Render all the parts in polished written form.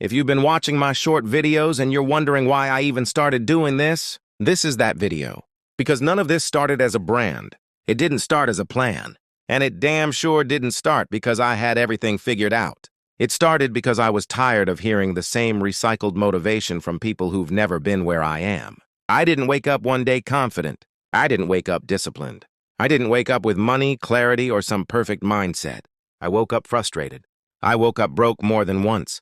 If you've been watching my short videos and you're wondering why I even started doing this, this is that video. Because none of this started as a brand. It didn't start as a plan. And it damn sure didn't start because I had everything figured out. It started because I was tired of hearing the same recycled motivation from people who've never been where I am. I didn't wake up one day confident. I didn't wake up disciplined. I didn't wake up with money, clarity, or some perfect mindset. I woke up frustrated. I woke up broke more than once.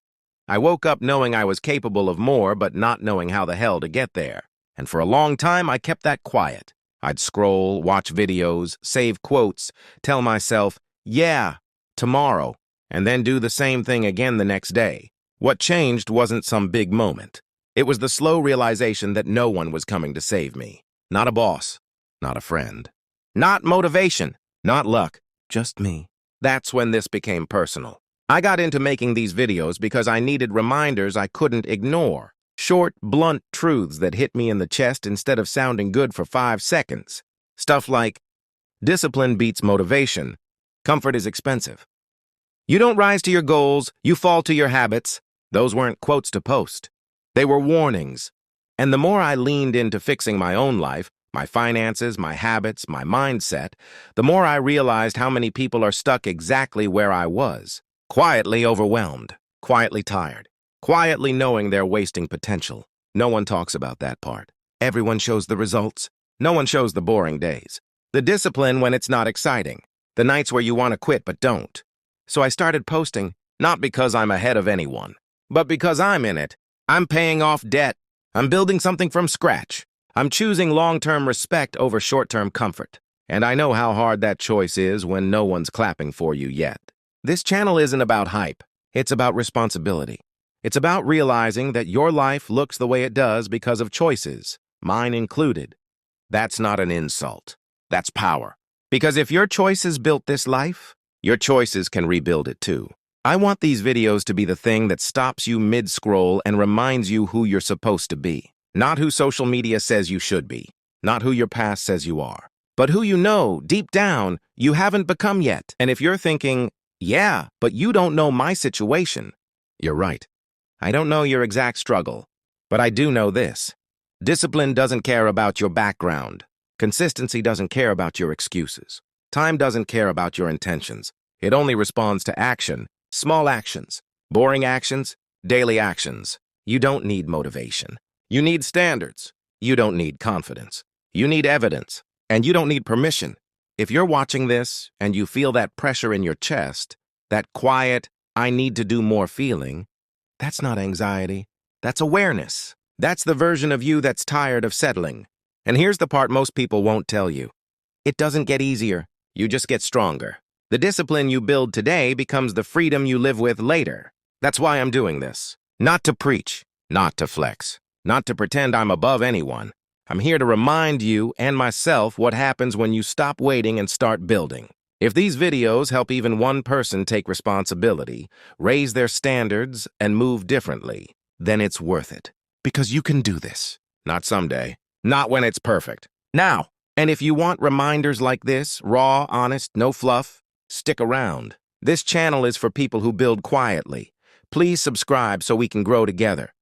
I woke up knowing I was capable of more, but not knowing how the hell to get there. And for a long time, I kept that quiet. I'd scroll, watch videos, save quotes, tell myself, yeah, tomorrow, and then do the same thing again the next day. What changed wasn't some big moment. It was the slow realization that no one was coming to save me. Not a boss, not a friend, not motivation, not luck, just me. That's when this became personal. I got into making these videos because I needed reminders I couldn't ignore. Short, blunt truths that hit me in the chest instead of sounding good for 5 seconds. Stuff like, discipline beats motivation. Comfort is expensive. You don't rise to your goals, you fall to your habits. Those weren't quotes to post. They were warnings. And the more I leaned into fixing my own life, my finances, my habits, my mindset, the more I realized how many people are stuck exactly where I was. Quietly overwhelmed, quietly tired. Quietly knowing they're wasting potential. No one talks about that part. Everyone shows the results. No one shows the boring days. The discipline when it's not exciting. The nights where you want to quit but don't. So I started posting, not because I'm ahead of anyone, but because I'm in it. I'm paying off debt. I'm building something from scratch. I'm choosing long-term respect over short-term comfort. And I know how hard that choice is when no one's clapping for you yet. This channel isn't about hype. It's about responsibility. It's about realizing that your life looks the way it does because of choices, mine included. That's not an insult. That's power. Because if your choices built this life, your choices can rebuild it too. I want these videos to be the thing that stops you mid-scroll and reminds you who you're supposed to be. Not who social media says you should be. Not who your past says you are. But who you know, deep down, you haven't become yet. And if you're thinking, yeah, but you don't know my situation, you're right. I don't know your exact struggle, but I do know this. Discipline doesn't care about your background. Consistency doesn't care about your excuses. Time doesn't care about your intentions. It only responds to action, small actions, boring actions, daily actions. You don't need motivation. You need standards. You don't need confidence. You need evidence, and you don't need permission. If you're watching this and you feel that pressure in your chest, that quiet, I need to do more feeling, that's not anxiety. That's awareness. That's the version of you that's tired of settling. And here's the part most people won't tell you. It doesn't get easier. You just get stronger. The discipline you build today becomes the freedom you live with later. That's why I'm doing this. Not to preach, not to flex, not to pretend I'm above anyone. I'm here to remind you and myself what happens when you stop waiting and start building. If these videos help even one person take responsibility, raise their standards, and move differently, then it's worth it. Because you can do this. Not someday. Not when it's perfect. Now. And if you want reminders like this, raw, honest, no fluff, stick around. This channel is for people who build quietly. Please subscribe so we can grow together.